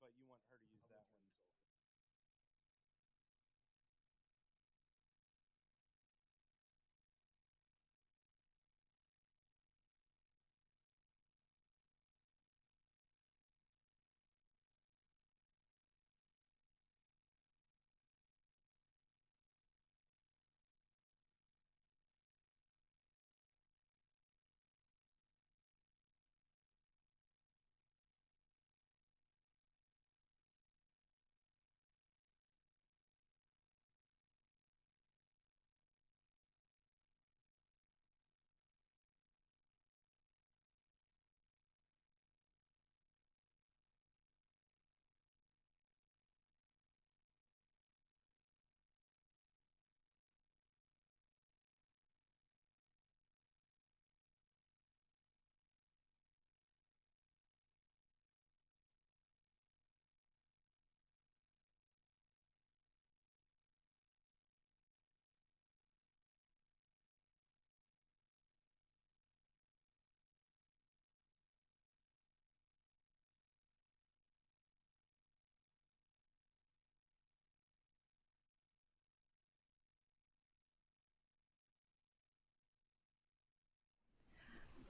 but you want her to use that one.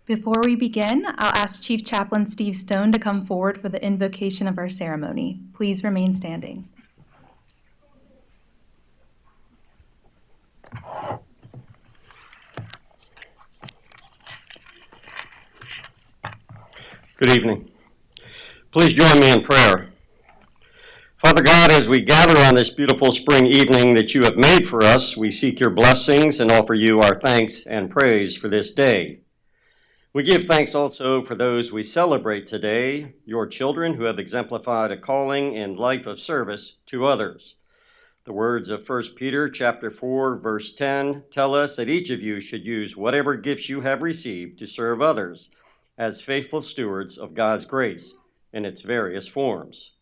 Before we begin, I'll ask Chief Chaplain Steve Stone to come forward for the invocation of our ceremony. Please remain standing. Good evening. Please join me in prayer. Father God, as we gather on this beautiful spring evening that you have made for us, we seek your blessings and offer you our thanks and praise for this day. We give thanks also for those we celebrate today, your children who have exemplified a calling and life of service to others. The words of 1 Peter chapter 4, verse 10 tell us that each of you should use whatever gifts you have received to serve others as faithful stewards of God's grace in its various forms.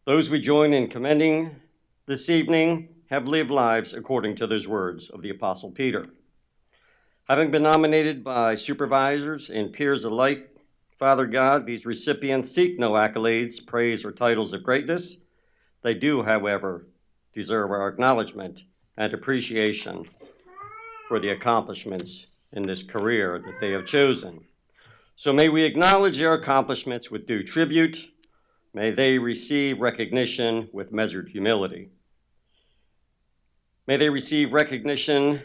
Those we join in commending this evening have lived lives according to those words of the Apostle Peter. Having been nominated by supervisors and peers alike, Father God, these recipients seek no accolades, praise, or titles of greatness. They do, however, deserve our acknowledgement and appreciation for the accomplishments in this career that they have chosen. So may we acknowledge their accomplishments with due tribute. May they receive recognition with measured humility. May they receive recognition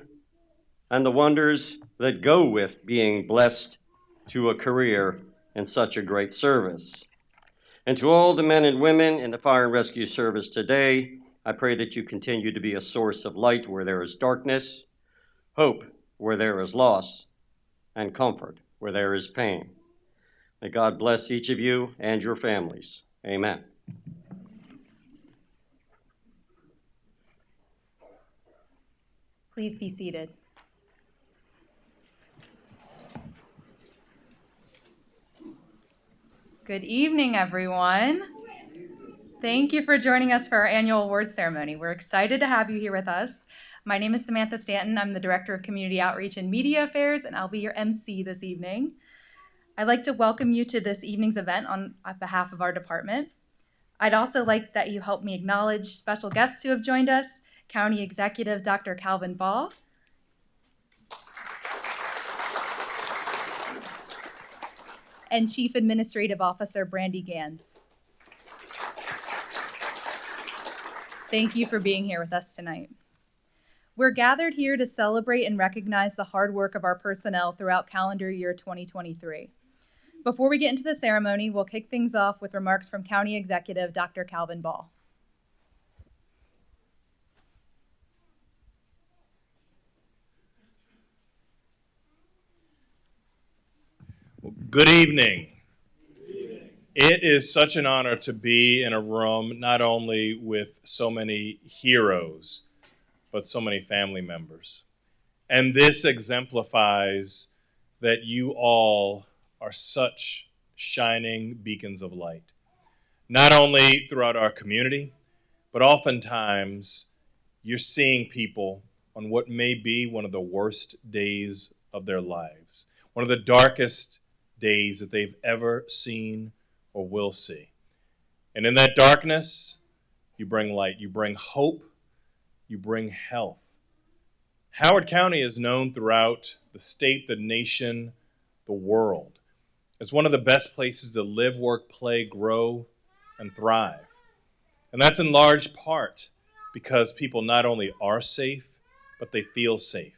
and the wonders that go with being blessed to a career in such a great service. And to all the men and women in the fire and rescue service today, I pray that you continue to be a source of light where there is darkness, hope where there is loss, and comfort where there is pain. May God bless each of you and your families. Amen. Please be seated. Good evening, everyone. Thank you for joining us for our annual awards ceremony. We're excited to have you here with us. My name is Samantha Stanton. I'm the Director of Community Outreach and Media Affairs, and I'll be your MC this evening. I'd like to welcome you to this evening's event on behalf of our department. I'd also like that you help me acknowledge special guests who have joined us, County Executive Dr. Calvin Ball, and Chief Administrative Officer Brandy Gans. Thank you for being here with us tonight. We're gathered here to celebrate and recognize the hard work of our personnel throughout calendar year 2023. Before we get into the ceremony, we'll kick things off with remarks from County Executive Dr. Calvin Ball. Good evening. It is such an honor to be in a room not only with so many heroes, but so many family members. And this exemplifies that you all are such shining beacons of light, not only throughout our community, but oftentimes you're seeing people on what may be one of the worst days of their lives, one of the darkest days that they've ever seen or will see. And in that darkness, you bring light, you bring hope, you bring health. Howard County is known throughout the state, the nation, the world as one of the best places to live, work, play, grow, and thrive. And that's in large part because people not only are safe, but they feel safe.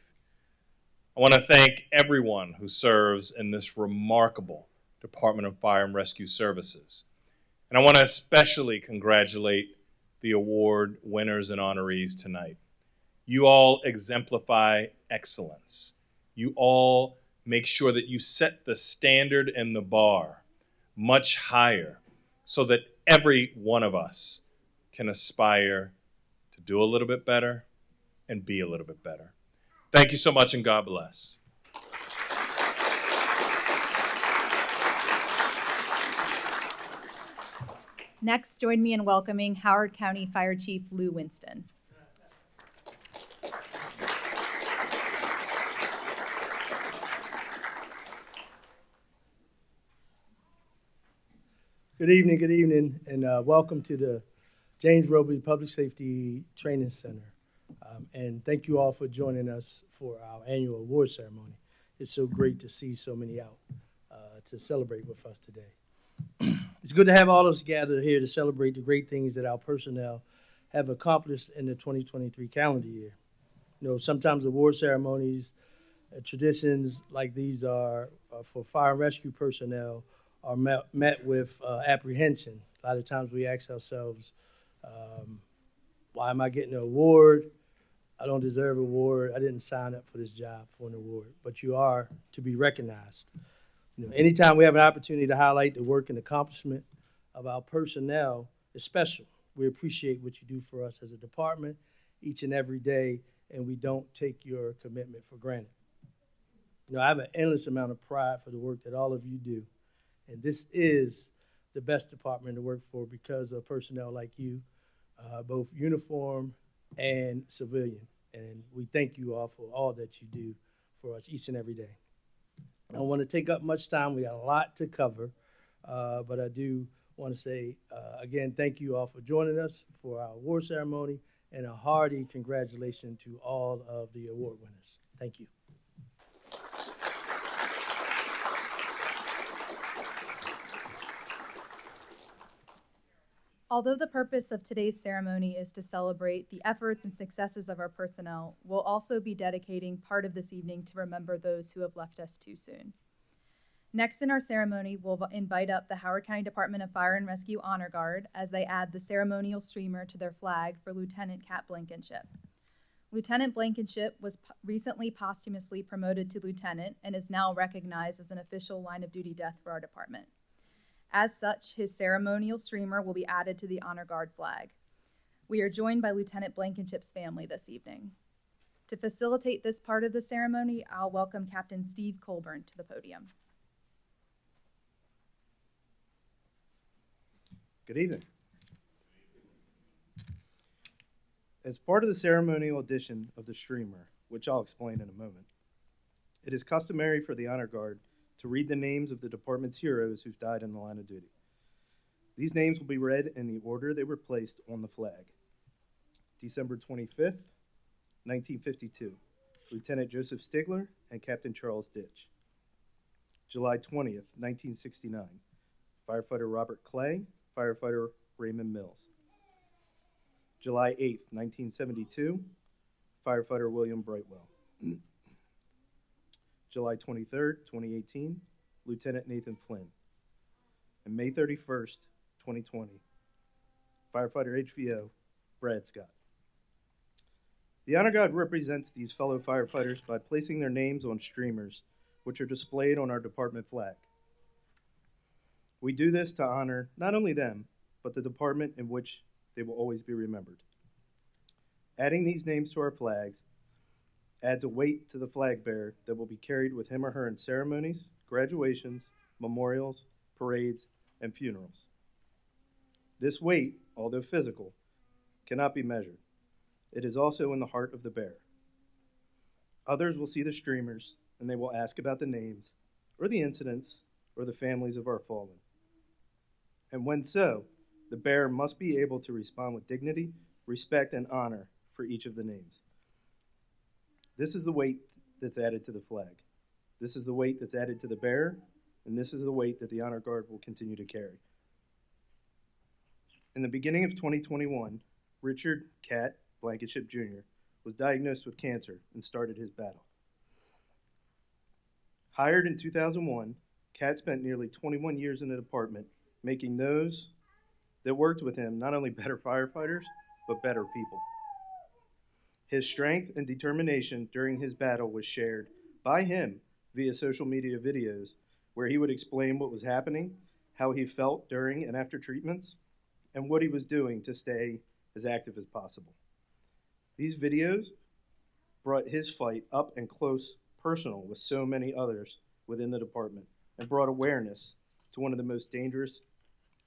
I want to thank everyone who serves in this remarkable Department of Fire and Rescue Services. And I want to especially congratulate the award winners and honorees tonight. You all exemplify excellence. You all make sure that you set the standard and the bar much higher so that every one of us can aspire to do a little bit better and be a little bit better. Thank you so much, and God bless. Next, join me in welcoming Howard County Fire Chief Lou Winston. Good evening, and welcome to the James Roby Public Safety Training Center. And thank you all for joining us for our annual award ceremony. It's so great to see so many out to celebrate with us today. It's good to have all of us gathered here to celebrate the great things that our personnel have accomplished in the 2023 calendar year. You know, sometimes award ceremonies, traditions like these are for fire and rescue personnel are met with apprehension. A lot of times we ask ourselves, why am I getting an award? I don't deserve an award. I didn't sign up for this job for an award, but you are to be recognized. You know, anytime we have an opportunity to highlight the work and accomplishment of our personnel, it's special. We appreciate what you do for us as a department each and every day, and we don't take your commitment for granted. You know, I have an endless amount of pride for the work that all of you do. And this is the best department to work for because of personnel like you, both uniform and civilian. And we thank you all for all that you do for us each and every day. I don't want to take up much time. We got a lot to cover, but I do want to say, again, thank you all for joining us for our award ceremony, and a hearty congratulations to all of the award winners. Thank you. Although the purpose of today's ceremony is to celebrate the efforts and successes of our personnel, we'll also be dedicating part of this evening to remember those who have left us too soon. Next in our ceremony, we'll invite up the Howard County Department of Fire and Rescue Honor Guard as they add the ceremonial streamer to their flag for Lieutenant Kat Blankenship. Lieutenant Blankenship was recently posthumously promoted to lieutenant and is now recognized as an official line of duty death for our department. As such, his ceremonial streamer will be added to the Honor Guard flag. We are joined by Lieutenant Blankenship's family this evening. To facilitate this part of the ceremony, I'll welcome Captain Steve Colburn to the podium. Good evening. As part of the ceremonial addition of the streamer, which I'll explain in a moment, it is customary for the Honor Guard to read the names of the department's heroes who've died in the line of duty. These names will be read in the order they were placed on the flag. December 25th, 1952, Lieutenant Joseph Stigler and Captain Charles Ditch. July 20th, 1969, Firefighter Robert Clay, Firefighter Raymond Mills. July 8th, 1972, Firefighter William Brightwell. July 23rd, 2018, Lieutenant Nathan Flynn. And May 31st, 2020, Firefighter HVO Brad Scott. The Honor Guard represents these fellow firefighters by placing their names on streamers, which are displayed on our department flag. We do this to honor not only them, but the department in which they will always be remembered. Adding these names to our flags adds a weight to the flag bearer that will be carried with him or her in ceremonies, graduations, memorials, parades, and funerals. This weight, although physical, cannot be measured. It is also in the heart of the bearer. Others will see the streamers, and they will ask about the names, or the incidents, or the families of our fallen. And when so, The bearer must be able to respond with dignity, respect, and honor for each of the names. This is the weight that's added to the flag. This is the weight that's added to the bearer, and this is the weight that the honor guard will continue to carry. In the beginning of 2021, Richard Cat Blankenship Jr. was diagnosed with cancer and started his battle. Hired in 2001, Cat spent nearly 21 years in the department, making those that worked with him not only better firefighters, but better people. His strength and determination during his battle was shared by him via social media videos where he would explain what was happening, how he felt during and after treatments, and what he was doing to stay as active as possible. These videos brought his fight up and close personal with so many others within the department and brought awareness to one of the most dangerous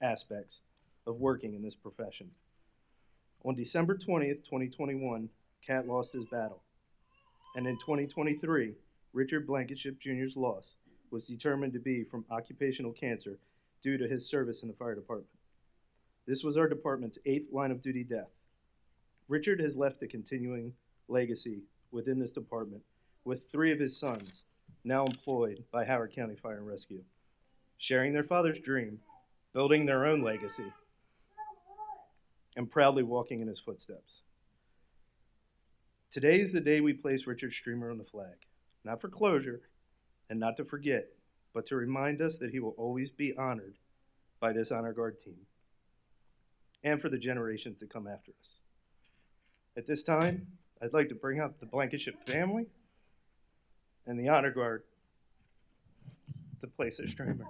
aspects of working in this profession. On December 20th, 2021, Cat lost his battle. And in 2023, Richard Blankenship Jr.'s loss was determined to be from occupational cancer due to his service in the fire department. This was our department's 8th line of duty death. Richard has left a continuing legacy within this department with 3 of his sons now employed by Howard County Fire and Rescue, sharing their father's dream, building their own legacy, and proudly walking in his footsteps. Today is the day we place Richard Streamer on the flag, not for closure and not to forget, but to remind us that he will always be honored by this honor guard team and for the generations that come after us. At this time, I'd like to bring up the Blankenship family and the honor guard to place their streamer.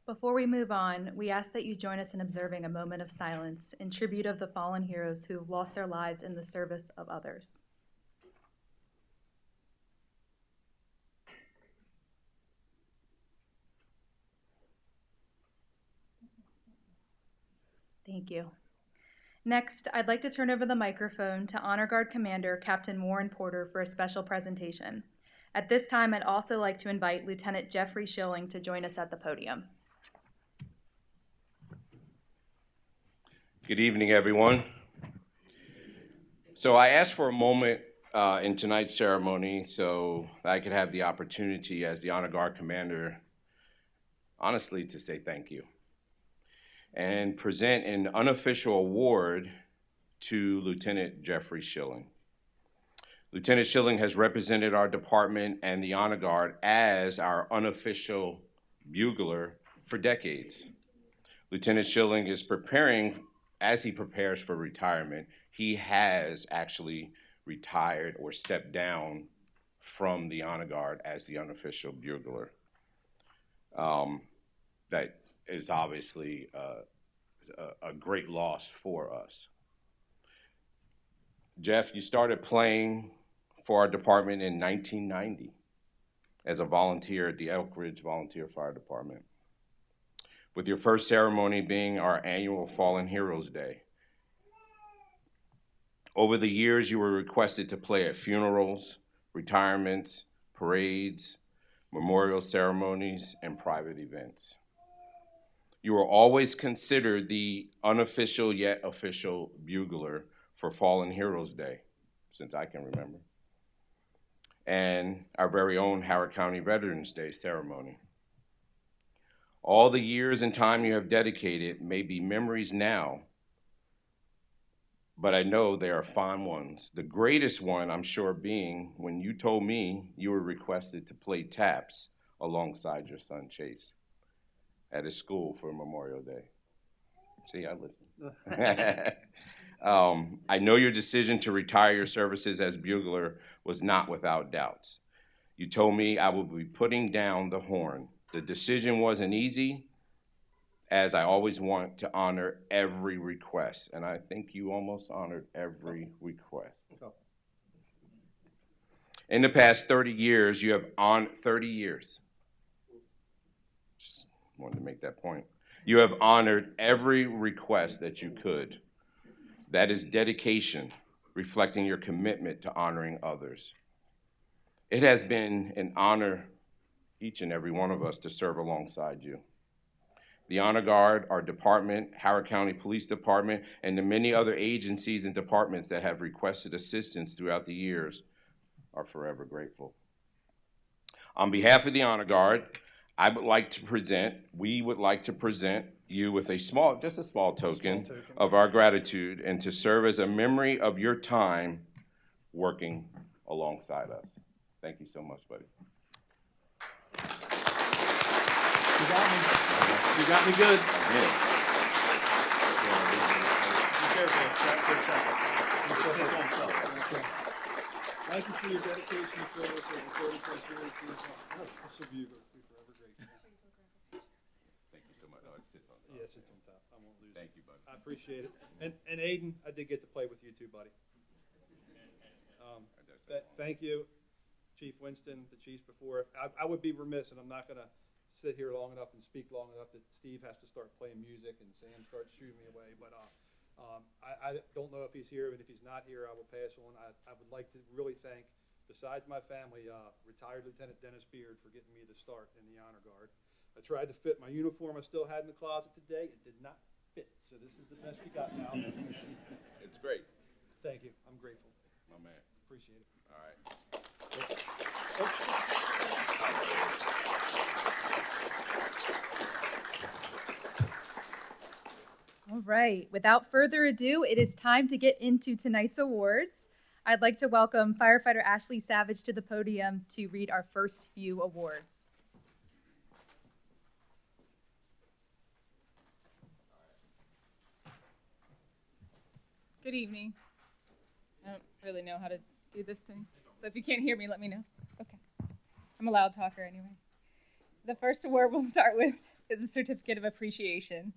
Before we move on, we ask that you join us in observing a moment of silence in tribute of the fallen heroes who have lost their lives in the service of others. Thank you. Next, I'd like to turn over the microphone to Honor Guard Commander Captain Warren Porter for a special presentation. At this time, I'd also like to invite Lieutenant Jeffrey Schilling to join us at the podium. Good evening, everyone. So I asked for a moment in tonight's ceremony so I could have the opportunity as the Honor Guard Commander, honestly, to say thank you and present an unofficial award to Lieutenant Jeffrey Schilling. Lieutenant Schilling has represented our department and the Honor Guard as our unofficial bugler for decades. Lieutenant Schilling is preparing, as he prepares for retirement, he has actually retired or stepped down from the Honor Guard as the unofficial bugler. That is obviously a great loss for us. Jeff, you started playing for our department in 1990 as a volunteer at the Elk Ridge Volunteer Fire Department, with your first ceremony being our annual Fallen Heroes Day. Over the years, you were requested to play at funerals, retirements, parades, memorial ceremonies, and private events. You were always considered the unofficial yet official bugler for Fallen Heroes Day, since I can remember, and our very own Howard County Veterans Day ceremony. All the years and time you have dedicated may be memories now, but I know they are fond ones. The greatest one, I'm sure, being when you told me you were requested to play taps alongside your son Chase at his school for Memorial Day. See, I listened. I know your decision to retire your services as bugler was not without doubts. You told me I would be putting down the horn. The decision wasn't easy, as I always want to honor every request, and I think you almost honored every request. In the past 30 years, you have honored 30 years. Just wanted to make that point. You have honored every request that you could. That is dedication, reflecting your commitment to honoring others. It has been an honor, each and every one of us, to serve alongside you. The Honor Guard, our department, Howard County Police Department, and the many other agencies and departments that have requested assistance throughout the years are forever grateful. On behalf of the Honor Guard, we would like to present you with just a small token of our gratitude and to serve as a memory of your time working alongside us. Thank you so much, buddy. You got me good. Yeah. Be careful. Thank you for your dedication to service over 30-plus years. This will be forever grateful. Thank you so much. No, it sits on top. Yeah, it sits on top. I won't lose it. Thank you, buddy. I appreciate it. And Aiden, I did get to play with you too, buddy. Thank you, Chief Winston, the chiefs before. I would be remiss, and I'm not going to sit here long enough and speak long enough that Steve has to start playing music and Sam starts shooting me away. But I don't know if he's here, but if he's not here, I will pass on. I would like to really thank, besides my family, retired Lieutenant Dennis Beard for getting me the start in the Honor Guard. I tried to fit my uniform I still had in the closet today. It did not fit, so this is the best we got now. It's great. Thank you. I'm grateful. My man. Appreciate it. All right. All right, without further ado, it is time to get into tonight's awards. I'd like to welcome Firefighter Ashley Savage to the podium to read our first few awards. Good evening. I don't really know how to do this thing, so if you can't hear me, let me know. Okay. I'm a loud talker anyway. The first award we'll start with is a Certificate of Appreciation.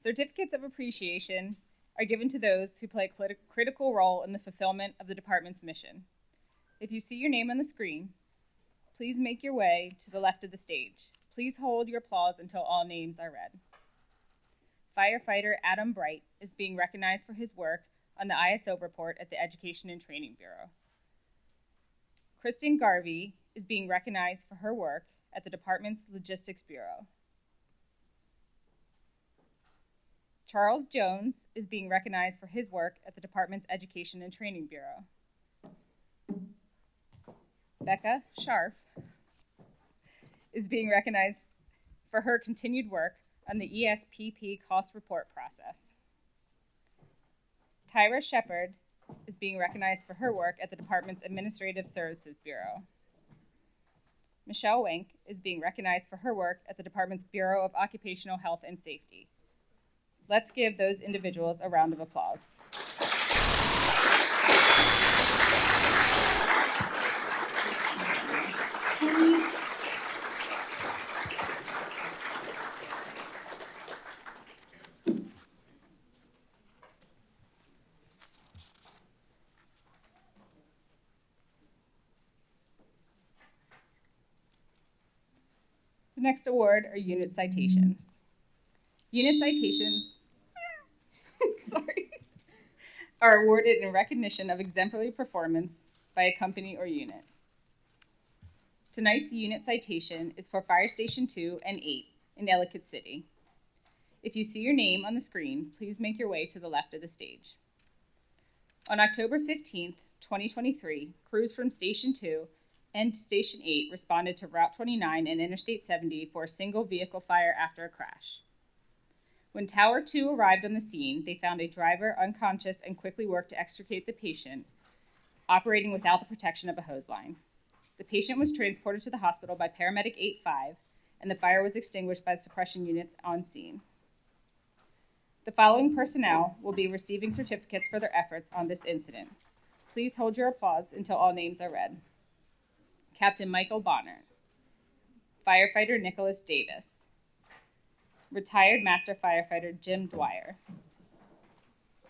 Certificates of Appreciation are given to those who play a critical role in the fulfillment of the department's mission. If you see your name on the screen, please make your way to the left of the stage. Please hold your applause until all names are read. Firefighter Adam Bright is being recognized for his work on the ISO report at the Education and Training Bureau. Kristen Garvey is being recognized for her work at the department's Logistics Bureau. Charles Jones is being recognized for his work at the department's Education and Training Bureau. Becca Scharf is being recognized for her continued work on the ESPP cost report process. Tyra Shepard is being recognized for her work at the department's Administrative Services Bureau. Michelle Wink is being recognized for her work at the department's Bureau of Occupational Health and Safety. Let's give those individuals a round of applause. The next award are unit citations. Unit citations are awarded in recognition of exemplary performance by a company or unit. Tonight's unit citation is for Fire Station 2 and 8 in Ellicott City. If you see your name on the screen, please make your way to the left of the stage. On October 15th, 2023, crews from Station 2 and Station 8 responded to Route 29 and Interstate 70 for a single vehicle fire after a crash. When Tower 2 arrived on the scene, they found a driver unconscious and quickly worked to extricate the patient, operating without the protection of a hose line. The patient was transported to the hospital by paramedic 8-5, and the fire was extinguished by the suppression units on scene. The following personnel will be receiving certificates for their efforts on this incident. Please hold your applause until all names are read. Captain Michael Bonner, Firefighter Nicholas Davis, Retired Master Firefighter Jim Dwyer,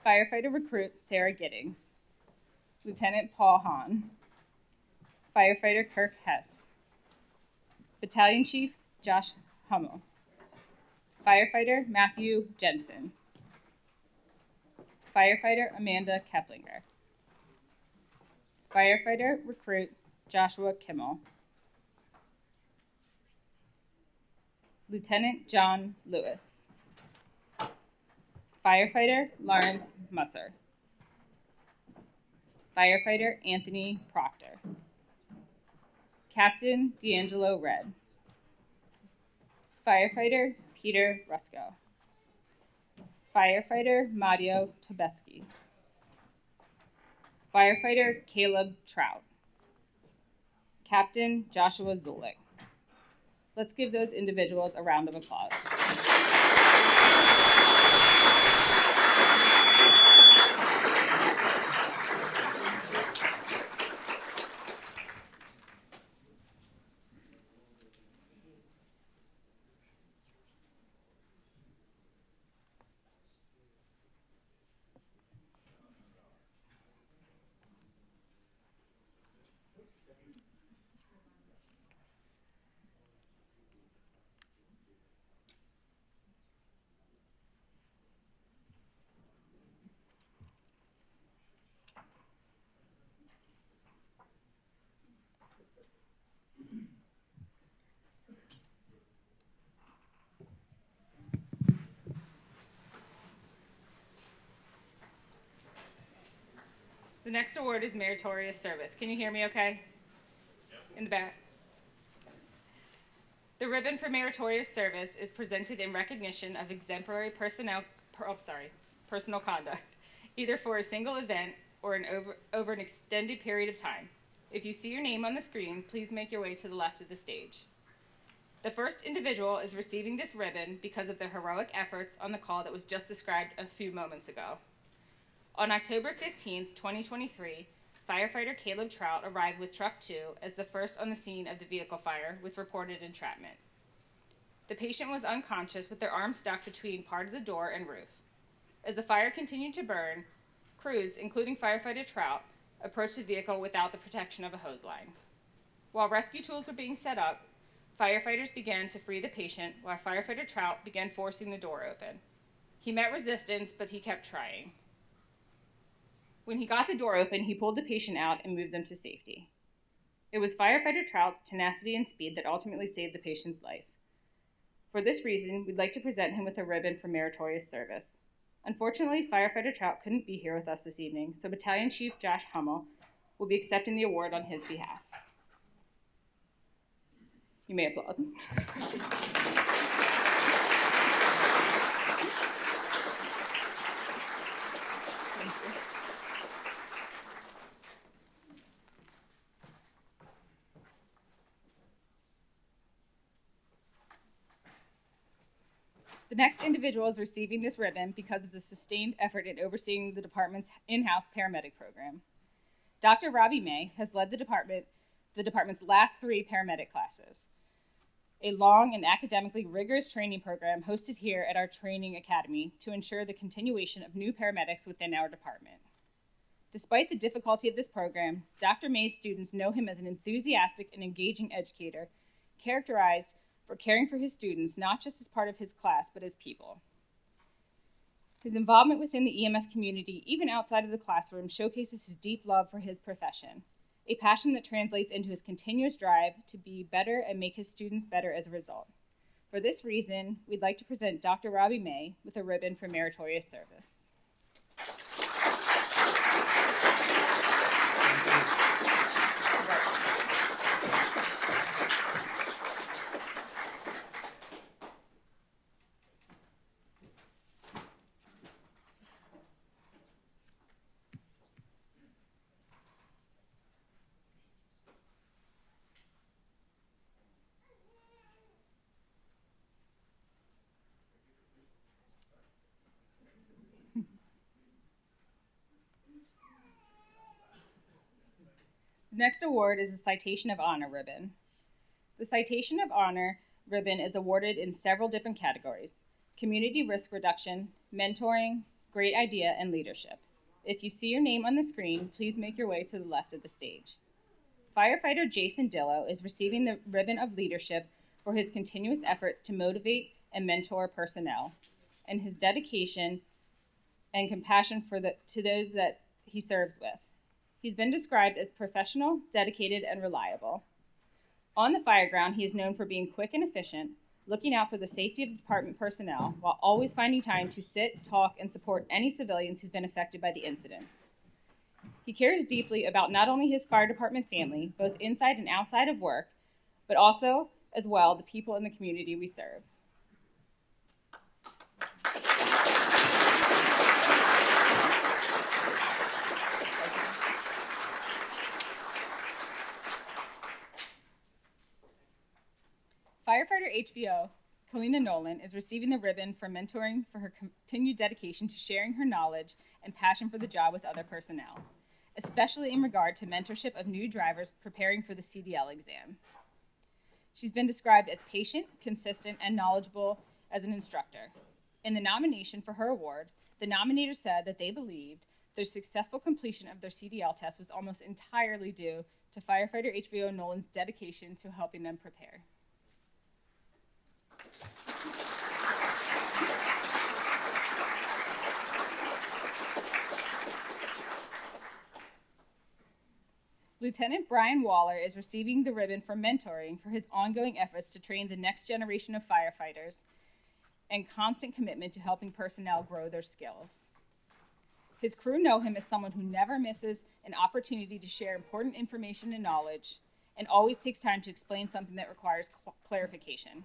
Firefighter Recruit Sarah Giddings, Lieutenant Paul Hahn, Firefighter Kirk Hess, Battalion Chief Josh Hummel, Firefighter Matthew Jensen, Firefighter Amanda Keplinger, Firefighter Recruit Joshua Kimmel, Lieutenant John Lewis, Firefighter Lawrence Musser, Firefighter Anthony Proctor, Captain D'Angelo Red, Firefighter Peter Rusko, Firefighter Mario Tobeski, Firefighter Caleb Trout, Captain Joshua Zulik. Let's give those individuals a round of applause. The next award is Meritorious Service. Can you hear me okay? Yep. In the back. The ribbon for Meritorious Service is presented in recognition of exemplary personal conduct, either for a single event or over an extended period of time. If you see your name on the screen, please make your way to the left of the stage. The first individual is receiving this ribbon because of the heroic efforts on the call that was just described a few moments ago. On October 15th, 2023, firefighter Caleb Trout arrived with Truck 2 as the first on the scene of the vehicle fire with reported entrapment. The patient was unconscious with their arms stuck between part of the door and roof. As the fire continued to burn, crews, including firefighter Trout, approached the vehicle without the protection of a hose line. While rescue tools were being set up, firefighters began to free the patient while firefighter Trout began forcing the door open. He met resistance, but he kept trying. When he got the door open, he pulled the patient out and moved them to safety. It was firefighter Trout's tenacity and speed that ultimately saved the patient's life. For this reason, we'd like to present him with a ribbon for Meritorious Service. Unfortunately, firefighter Trout couldn't be here with us this evening, so Battalion Chief Josh Hummel will be accepting the award on his behalf. You may applaud. The next individual is receiving this ribbon because of the sustained effort in overseeing the department's in-house paramedic program. Dr. Robbie May has led the department's last 3 paramedic classes, a long and academically rigorous training program hosted here at our training academy to ensure the continuation of new paramedics within our department. Despite the difficulty of this program, Dr. May's students know him as an enthusiastic and engaging educator, characterized for caring for his students, not just as part of his class, but as people. His involvement within the EMS community, even outside of the classroom, showcases his deep love for his profession, a passion that translates into his continuous drive to be better and make his students better as a result. For this reason, we'd like to present Dr. Robbie May with a ribbon for meritorious service. The next award is the Citation of Honor ribbon. The Citation of Honor ribbon is awarded in several different categories: community risk reduction, mentoring, great idea, and leadership. If you see your name on the screen, please make your way to the left of the stage. Firefighter Jason Dillo is receiving the ribbon of leadership for his continuous efforts to motivate and mentor personnel, and his dedication and compassion to those that he serves with. He's been described as professional, dedicated, and reliable. On the fire ground, he is known for being quick and efficient, looking out for the safety of the department personnel, while always finding time to sit, talk, and support any civilians who've been affected by the incident. He cares deeply about not only his fire department family, both inside and outside of work, but also, as well, the people in the community we serve. Firefighter HVO Kalina Nolan is receiving the ribbon for mentoring for her continued dedication to sharing her knowledge and passion for the job with other personnel, especially in regard to mentorship of new drivers preparing for the CDL exam. She's been described as patient, consistent, and knowledgeable as an instructor. In the nomination for her award, the nominators said that they believed their successful completion of their CDL test was almost entirely due to Firefighter HVO Nolan's dedication to helping them prepare. Lieutenant Brian Waller is receiving the ribbon for mentoring for his ongoing efforts to train the next generation of firefighters and constant commitment to helping personnel grow their skills. His crew know him as someone who never misses an opportunity to share important information and knowledge, and always takes time to explain something that requires clarification.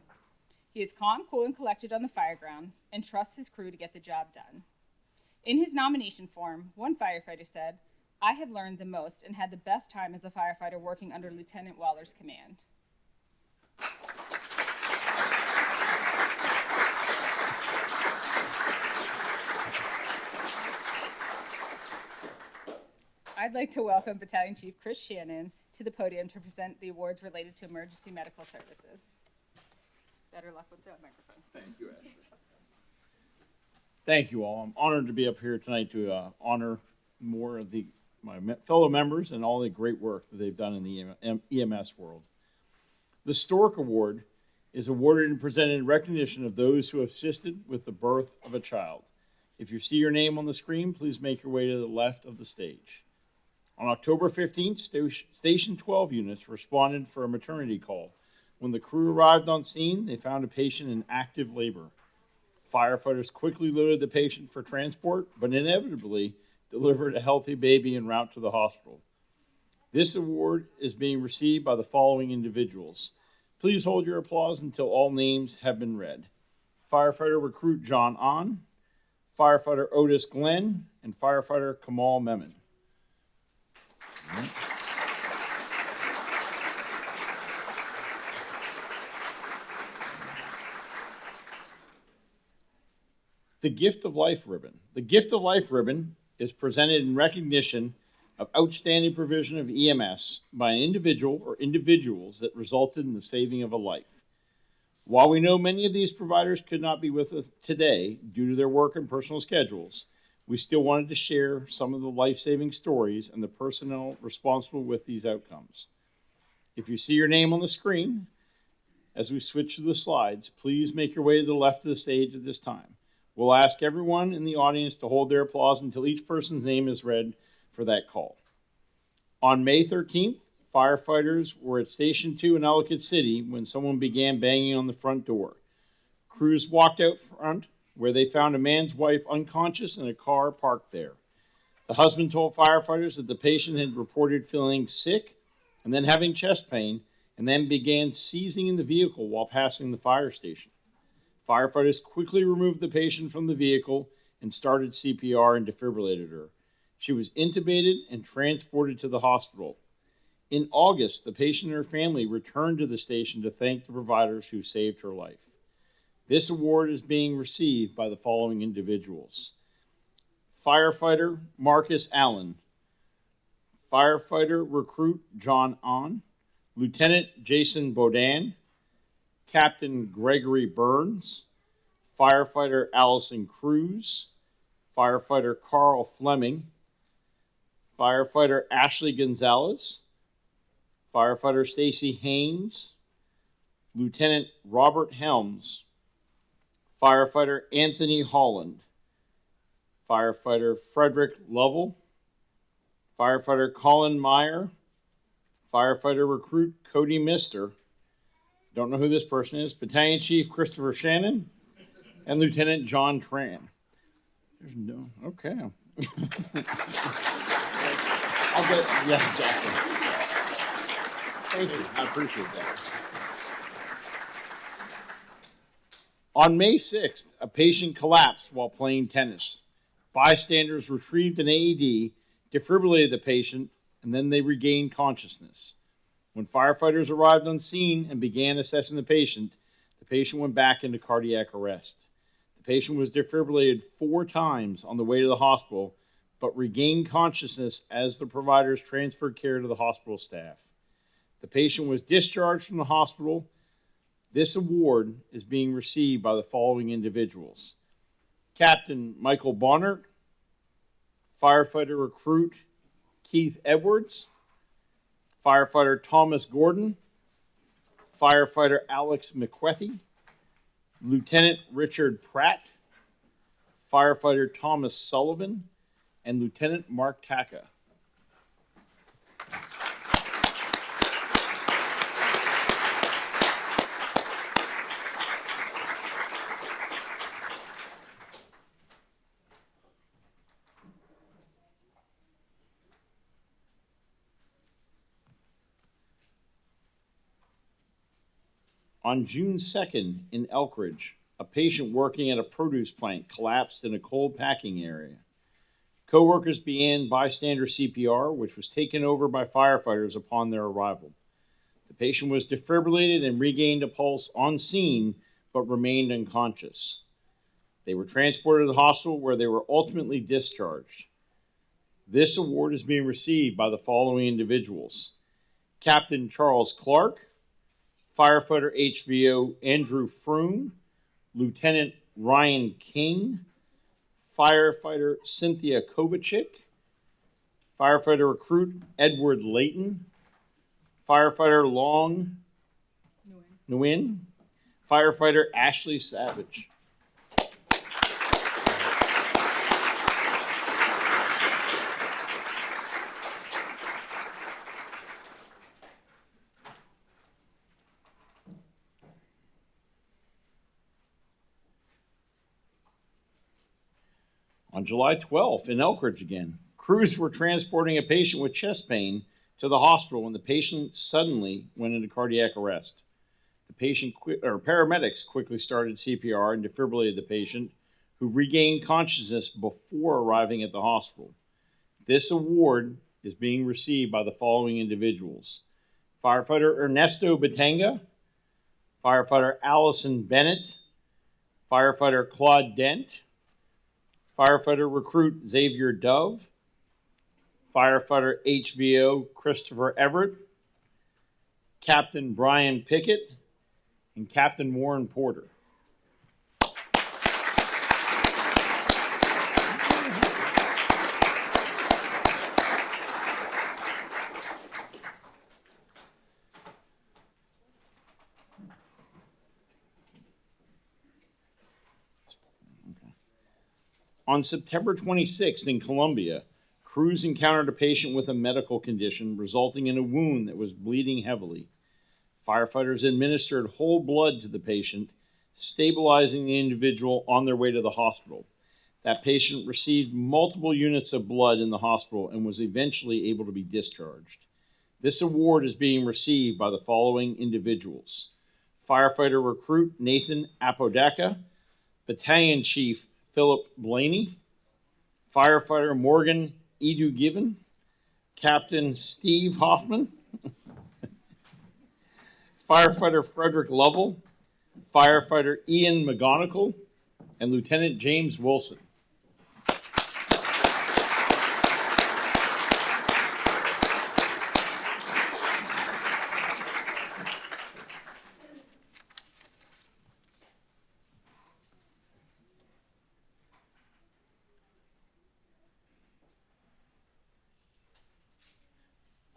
He is calm, cool, and collected on the fire ground, and trusts his crew to get the job done. In his nomination form, one firefighter said, "I have learned the most and had the best time as a firefighter working under Lieutenant Waller's command." I'd like to welcome Battalion Chief Chris Shannon to the podium to present the awards related to emergency medical services. Better luck with that microphone. Thank you, Ashley. Thank you all. I'm honored to be up here tonight to honor more of my fellow members and all the great work that they've done in the EMS world. The Stork Award is awarded and presented in recognition of those who have assisted with the birth of a child. If you see your name on the screen, please make your way to the left of the stage. On October 15th, Station 12 units responded for a maternity call. When the crew arrived on scene, they found a patient in active labor. Firefighters quickly loaded the patient for transport, but inevitably delivered a healthy baby en route to the hospital. This award is being received by the following individuals: Please hold your applause until all names have been read. Firefighter Recruit John On, Firefighter Otis Glenn, and Firefighter Kamal Memon. The Gift of Life Ribbon. The Gift of Life Ribbon is presented in recognition of outstanding provision of EMS by an individual or individuals that resulted in the saving of a life. While we know many of these providers could not be with us today due to their work and personal schedules, we still wanted to share some of the life-saving stories and the personnel responsible with these outcomes. If you see your name on the screen, as we switch to the slides, please make your way to the left of the stage at this time. We'll ask everyone in the audience to hold their applause until each person's name is read for that call. On May 13th, firefighters were at Station 2 in Ellicott City when someone began banging on the front door. Crews walked out front where they found a man's wife unconscious in a car parked there. The husband told firefighters that the patient had reported feeling sick and then having chest pain, and then began seizing in the vehicle while passing the fire station. Firefighters quickly removed the patient from the vehicle and started CPR and defibrillated her. She was intubated and transported to the hospital. In August, the patient and her family returned to the station to thank the providers who saved her life. This award is being received by the following individuals: Firefighter Marcus Allen, Firefighter Recruit John On, Lieutenant Jason Bodan, Captain Gregory Burns, Firefighter Allison Cruz, Firefighter Carl Fleming, Firefighter Ashley Gonzalez, Firefighter Stacy Haynes, Lieutenant Robert Helms, Firefighter Anthony Holland, Firefighter Frederick Lovell, Firefighter Colin Meyer, Firefighter Recruit Cody Mister, don't know who this person is, Battalion Chief Christopher Shannon, and Lieutenant John Tran. There's no, okay. I'll get, yeah, exactly. Thank you, I appreciate that. On May 6th, a patient collapsed while playing tennis. Bystanders retrieved an AED, defibrillated the patient, and then they regained consciousness. When firefighters arrived on scene and began assessing the patient went back into cardiac arrest. The patient was defibrillated 4 times on the way to the hospital, but regained consciousness as the providers transferred care to the hospital staff. The patient was discharged from the hospital. This award is being received by the following individuals: Captain Michael Bonnert, Firefighter Recruit Keith Edwards, Firefighter Thomas Gordon, Firefighter Alex McQuethy, Lieutenant Richard Pratt, Firefighter Thomas Sullivan, and Lieutenant Mark Taka. On June 2nd in Elkridge, a patient working at a produce plant collapsed in a cold packing area. Coworkers began bystander CPR, which was taken over by firefighters upon their arrival. The patient was defibrillated and regained a pulse on scene, but remained unconscious. They were transported to the hospital where they were ultimately discharged. This award is being received by the following individuals: Captain Charles Clark, Firefighter HVO Andrew Froome, Lieutenant Ryan King, Firefighter Cynthia Kovacic, Firefighter Recruit Edward Layton, Firefighter Long Nguyen, Firefighter Ashley Savage. On July 12th, in Elkridge again, crews were transporting a patient with chest pain to the hospital when the patient suddenly went into cardiac arrest. paramedics quickly started CPR and defibrillated the patient, who regained consciousness before arriving at the hospital. This award is being received by the following individuals: Firefighter Ernesto Batanga, Firefighter Allison Bennett, Firefighter Claude Dent, Firefighter Recruit Xavier Dove, Firefighter HVO Christopher Everett, Captain Brian Pickett, and Captain Warren Porter. On September 26th in Colombia, crews encountered a patient with a medical condition resulting in a wound that was bleeding heavily. Firefighters administered whole blood to the patient, stabilizing the individual on their way to the hospital. That patient received multiple units of blood in the hospital and was eventually able to be discharged. This award is being received by the following individuals: Firefighter Recruit Nathan Apodaca, Battalion Chief Philip Blaney, Firefighter Morgan Edu Given, Captain Steve Hoffman, Firefighter Frederick Lovell, Firefighter Ian McGonigal, and Lieutenant James Wilson.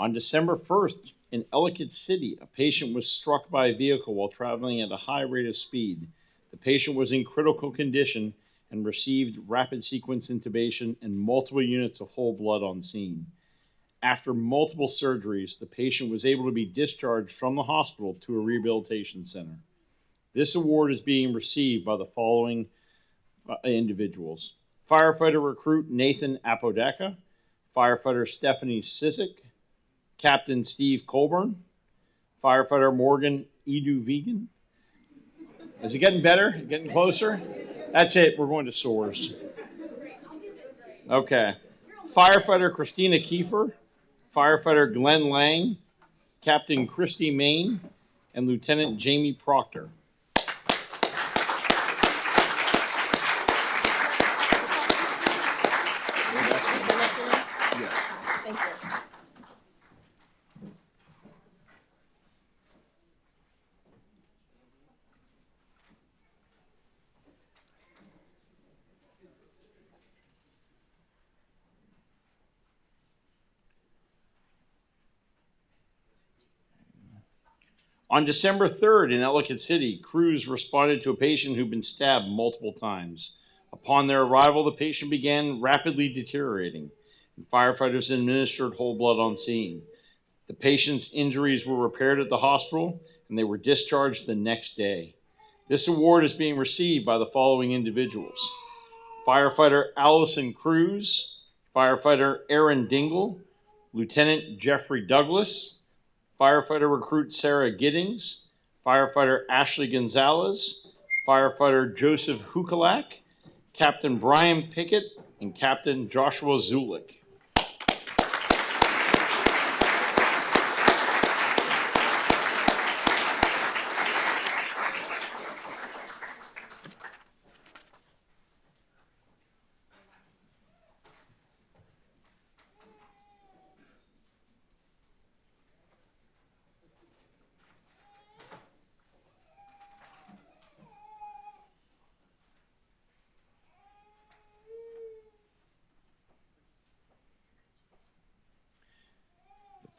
On December 1st, in Ellicott City, a patient was struck by a vehicle while traveling at a high rate of speed. The patient was in critical condition and received rapid sequence intubation and multiple units of whole blood on scene. After multiple surgeries, the patient was able to be discharged from the hospital to a rehabilitation center. This award is being received by the following individuals: Firefighter Recruit Nathan Apodaca, Firefighter Stephanie Sissick, Captain Steve Colburn, Firefighter Morgan Edu Vegan. Is it getting better? Getting closer? That's it. We're going to soars. Okay. Firefighter Christina Kiefer, Firefighter Glenn Lang, Captain Christy Main, and Lieutenant Jamie Proctor. On December 3rd in Ellicott City, crews responded to a patient who'd been stabbed multiple times. Upon their arrival, the patient began rapidly deteriorating, and firefighters administered whole blood on scene. The patient's injuries were repaired at the hospital, and they were discharged the next day. This award is being received by the following individuals: Firefighter Allison Cruz, Firefighter Aaron Dingle, Lieutenant Jeffrey Douglas, Firefighter Recruit Sarah Giddings, Firefighter Ashley Gonzalez, Firefighter Joseph Hukalak, Captain Brian Pickett, and Captain Joshua Zulik.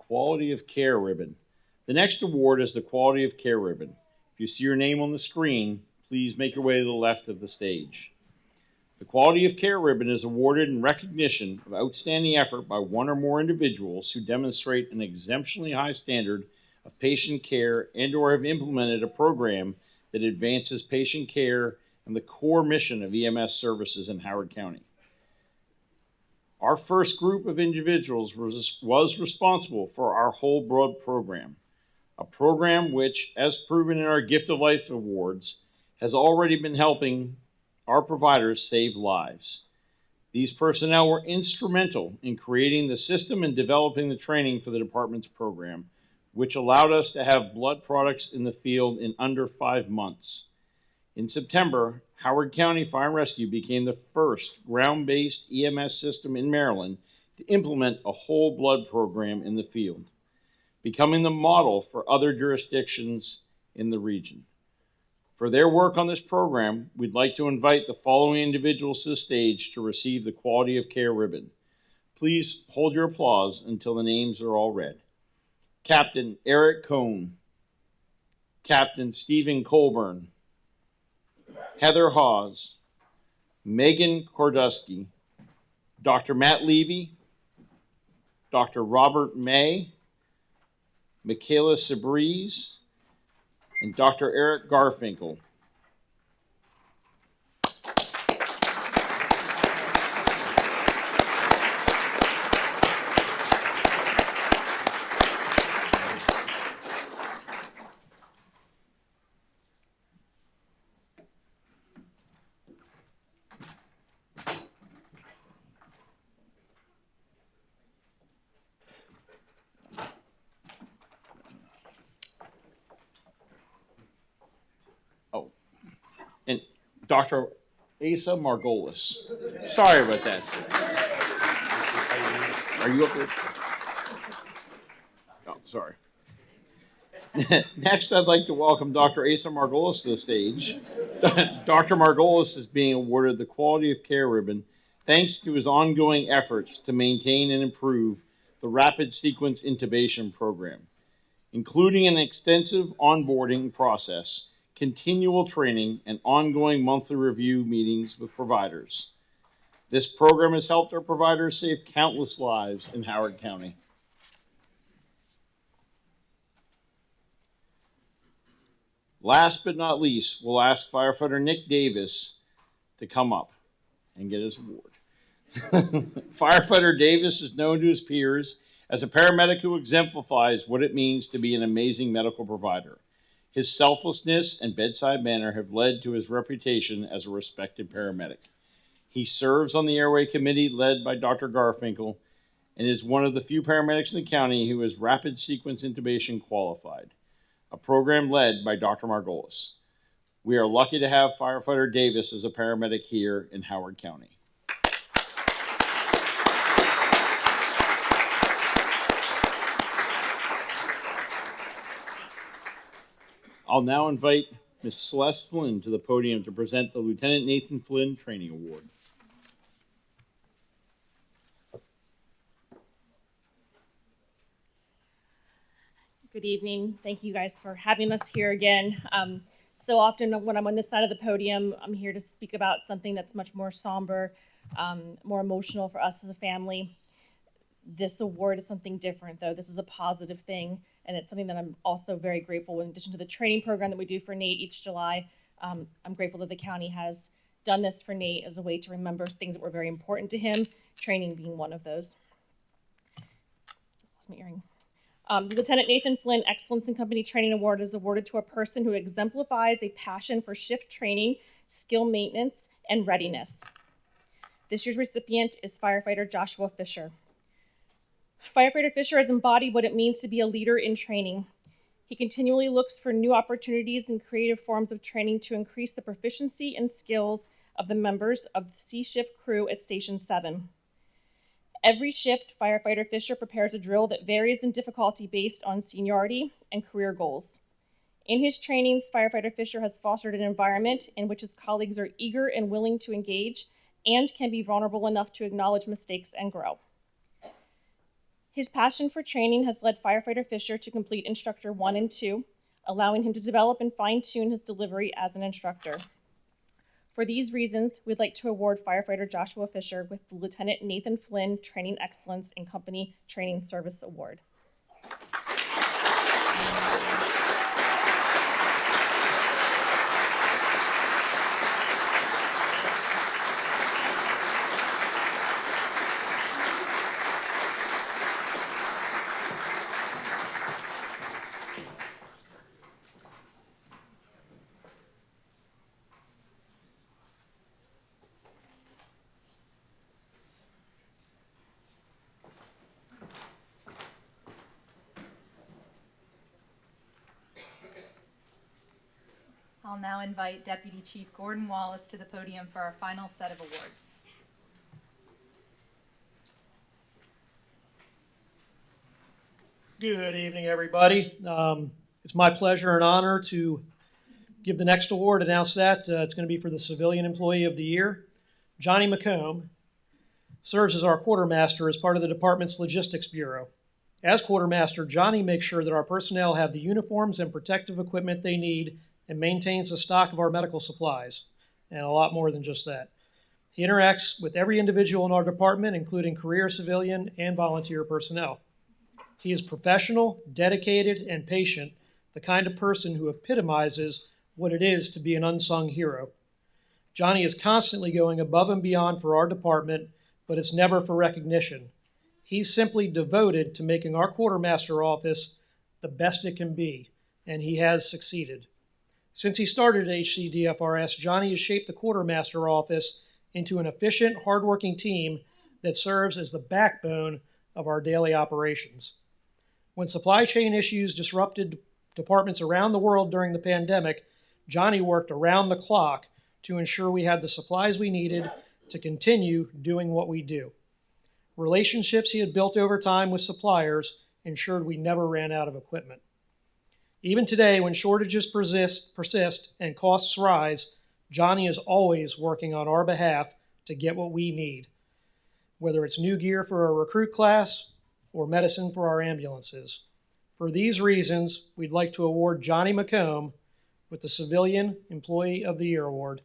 Quality of Care Ribbon. The next award is the Quality of Care Ribbon. If you see your name on the screen, please make your way to the left of the stage. The Quality of Care Ribbon is awarded in recognition of outstanding effort by one or more individuals who demonstrate an exceptionally high standard of patient care and/or have implemented a program that advances patient care and the core mission of EMS services in Howard County. Our first group of individuals was responsible for our whole blood program. a program which, as proven in our Gift of Life awards, has already been helping our providers save lives. These personnel were instrumental in creating the system and developing the training for the department's program, which allowed us to have blood products in the field in under 5 months. In September, Howard County Fire and Rescue became the first ground-based EMS system in Maryland to implement a whole blood program in the field, becoming the model for other jurisdictions in the region. For their work on this program, we'd like to invite the following individuals to the stage to receive the Quality of Care ribbon. Please hold your applause until the names are all read. Captain Eric Cohn, Captain Stephen Colburn, Heather Hawes, Megan Kordusky, Dr. Matt Levy, Dr. Robert May, Michaela Sabriz, and Dr. Eric Garfinkel. And Dr. Asa Margolis. Sorry about that. Are you up there? Oh, sorry. Next, I'd like to welcome Dr. Asa Margolis to the stage. Dr. Margolis is being awarded the Quality of Care ribbon thanks to his ongoing efforts to maintain and improve the rapid sequence intubation program, including an extensive onboarding process, continual training, and ongoing monthly review meetings with providers. This program has helped our providers save countless lives in Howard County. Last but not least, we'll ask firefighter Nick Davis to come up and get his award. Firefighter Davis is known to his peers as a paramedic who exemplifies what it means to be an amazing medical provider. His selflessness and bedside manner have led to his reputation as a respected paramedic. He serves on the Airway Committee led by Dr. Garfinkel and is one of the few paramedics in the county who is rapid sequence intubation qualified, a program led by Dr. Margolis. We are lucky to have firefighter Davis as a paramedic here in Howard County. I'll now invite Ms. Celeste Flynn to the podium to present the Lieutenant Nathan Flynn Training Award. Good evening. Thank you guys for having us here again. So often when I'm on this side of the podium, I'm here to speak about something that's much more somber, more emotional for us as a family. This award is something different, though. This is a positive thing, and it's something that I'm also very grateful. In addition to the training program that we do for Nate each July, I'm grateful that the county has done this for Nate as a way to remember things that were very important to him, training being one of those. Lost my earring. The Lieutenant Nathan Flynn Excellence in Company Training Award is awarded to a person who exemplifies a passion for shift training, skill maintenance, and readiness. This year's recipient is firefighter Joshua Fisher. Firefighter Fisher has embodied what it means to be a leader in training. He continually looks for new opportunities and creative forms of training to increase the proficiency and skills of the members of the C-Shift crew at Station 7. Every shift, Firefighter Fisher prepares a drill that varies in difficulty based on seniority and career goals. In his trainings, Firefighter Fisher has fostered an environment in which his colleagues are eager and willing to engage and can be vulnerable enough to acknowledge mistakes and grow. His passion for training has led Firefighter Fisher to complete Instructor 1 and 2, allowing him to develop and fine-tune his delivery as an instructor. For these reasons, we'd like to award Firefighter Joshua Fisher with the Lieutenant Nathan Flynn Training Excellence in Company Training Service Award. I'll now invite Deputy Chief Gordon Wallace to the podium for our final set of awards. Good evening, everybody. It's my pleasure and honor to give the next award, announce that. It's going to be for the Civilian Employee of the Year. Johnny McComb serves as our quartermaster as part of the department's Logistics Bureau. As quartermaster, Johnny makes sure that our personnel have the uniforms and protective equipment they need and maintains the stock of our medical supplies, and a lot more than just that. He interacts with every individual in our department, including career civilian and volunteer personnel. He is professional, dedicated, and patient, the kind of person who epitomizes what it is to be an unsung hero. Johnny is constantly going above and beyond for our department, but it's never for recognition. He's simply devoted to making our quartermaster office the best it can be, and he has succeeded. Since he started at HCDFRS, Johnny has shaped the quartermaster office into an efficient, hardworking team that serves as the backbone of our daily operations. When supply chain issues disrupted departments around the world during the pandemic, Johnny worked around the clock to ensure we had the supplies we needed to continue doing what we do. Relationships he had built over time with suppliers ensured we never ran out of equipment. Even today, when shortages persist and costs rise, Johnny is always working on our behalf to get what we need, whether it's new gear for a recruit class or medicine for our ambulances. For these reasons, we'd like to award Johnny McComb with the Civilian Employee of the Year Award.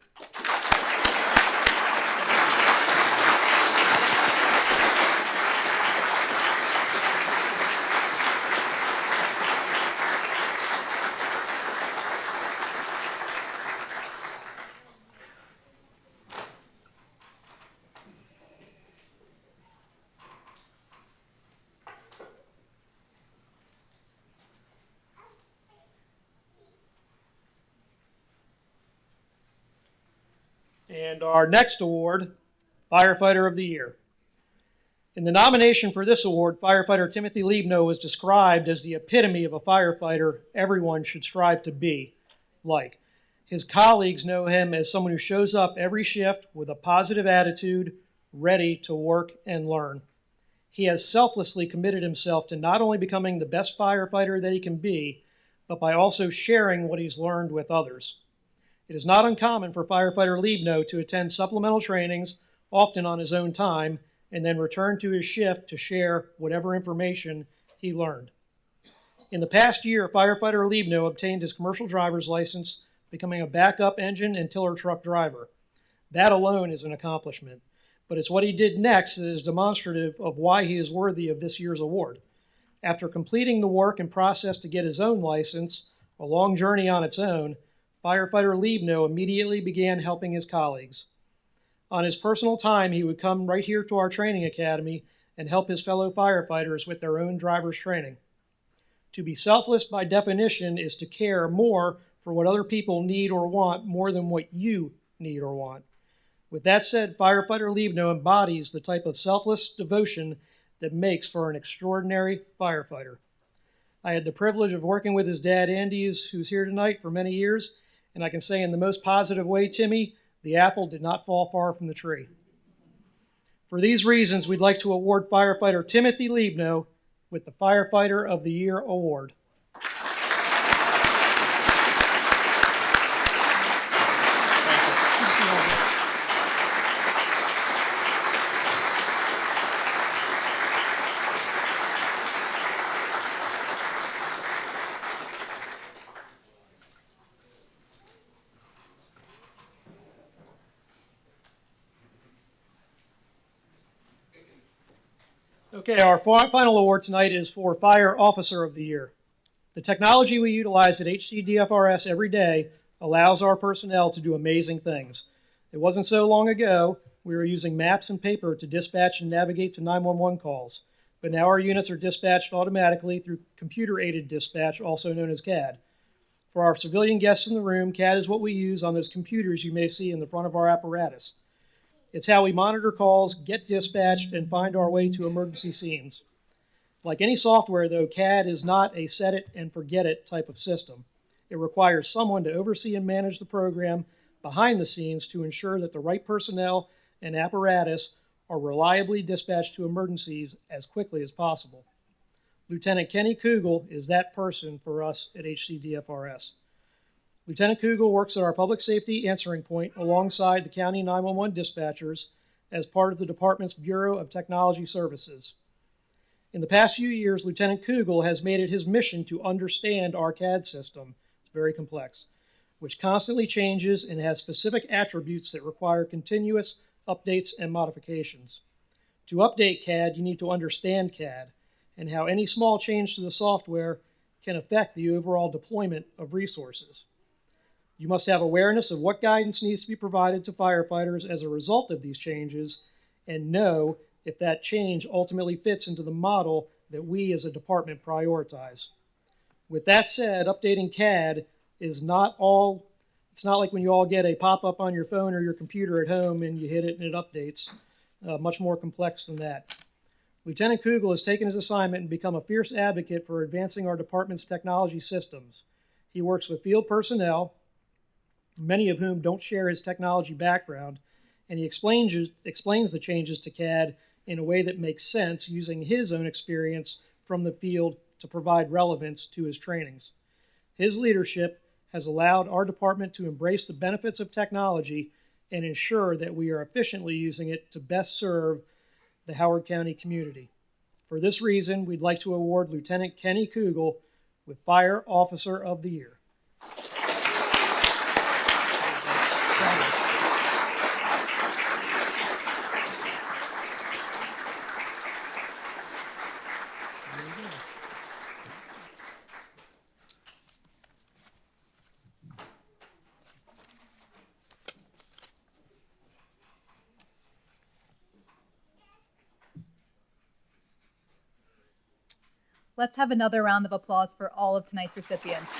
And our next award, Firefighter of the Year. In the nomination for this award, firefighter Timothy Liebno was described as the epitome of a firefighter everyone should strive to be like. His colleagues know him as someone who shows up every shift with a positive attitude, ready to work and learn. He has selflessly committed himself to not only becoming the best firefighter that he can be, but by also sharing what he's learned with others. It is not uncommon for firefighter Liebno to attend supplemental trainings, often on his own time, and then return to his shift to share whatever information he learned. In the past year, firefighter Liebno obtained his commercial driver's license, becoming a backup engine and tiller truck driver. That alone is an accomplishment, but it's what he did next that is demonstrative of why he is worthy of this year's award. After completing the work and process to get his own license, a long journey on its own, firefighter Liebno immediately began helping his colleagues. On his personal time, he would come right here to our training academy and help his fellow firefighters with their own driver's training. To be selfless by definition is to care more for what other people need or want more than what you need or want. With that said, firefighter Liebno embodies the type of selfless devotion that makes for an extraordinary firefighter. I had the privilege of working with his dad, Andy, who's here tonight, for many years, and I can say in the most positive way, Timmy, the apple did not fall far from the tree. For these reasons, we'd like to award firefighter Timothy Liebno with the Firefighter of the Year Award. Okay, our final award tonight is for Fire Officer of the Year. The technology we utilize at HCDFRS every day allows our personnel to do amazing things. It wasn't so long ago we were using maps and paper to dispatch and navigate to 911 calls, but now our units are dispatched automatically through computer-aided dispatch, also known as CAD. For our civilian guests in the room, CAD is what we use on those computers you may see in the front of our apparatus. It's how we monitor calls, get dispatched, and find our way to emergency scenes. Like any software, though, CAD is not a set-it-and-forget-it type of system. It requires someone to oversee and manage the program behind the scenes to ensure that the right personnel and apparatus are reliably dispatched to emergencies as quickly as possible. Lieutenant Kenny Kugel is that person for us at HCDFRS. Lieutenant Kugel works at our public safety answering point alongside the county 911 dispatchers as part of the department's Bureau of Technology Services. In the past few years, Lieutenant Kugel has made it his mission to understand our CAD system, it's very complex, which constantly changes and has specific attributes that require continuous updates and modifications. To update CAD, you need to understand CAD and how any small change to the software can affect the overall deployment of resources. You must have awareness of what guidance needs to be provided to firefighters as a result of these changes and know if that change ultimately fits into the model that we as a department prioritize. With that said, updating CAD is not it's not like when you all get a pop-up on your phone or your computer at home and you hit it and it updates. Much more complex than that. Lieutenant Kugel has taken his assignment and become a fierce advocate for advancing our department's technology systems. He works with field personnel, many of whom don't share his technology background, and he explains the changes to CAD in a way that makes sense using his own experience from the field to provide relevance to his trainings. His leadership has allowed our department to embrace the benefits of technology and ensure that we are efficiently using it to best serve the Howard County community. For this reason, we'd like to award Lieutenant Kenny Kugel with Fire Officer of the Year. Let's have another round of applause for all of tonight's recipients.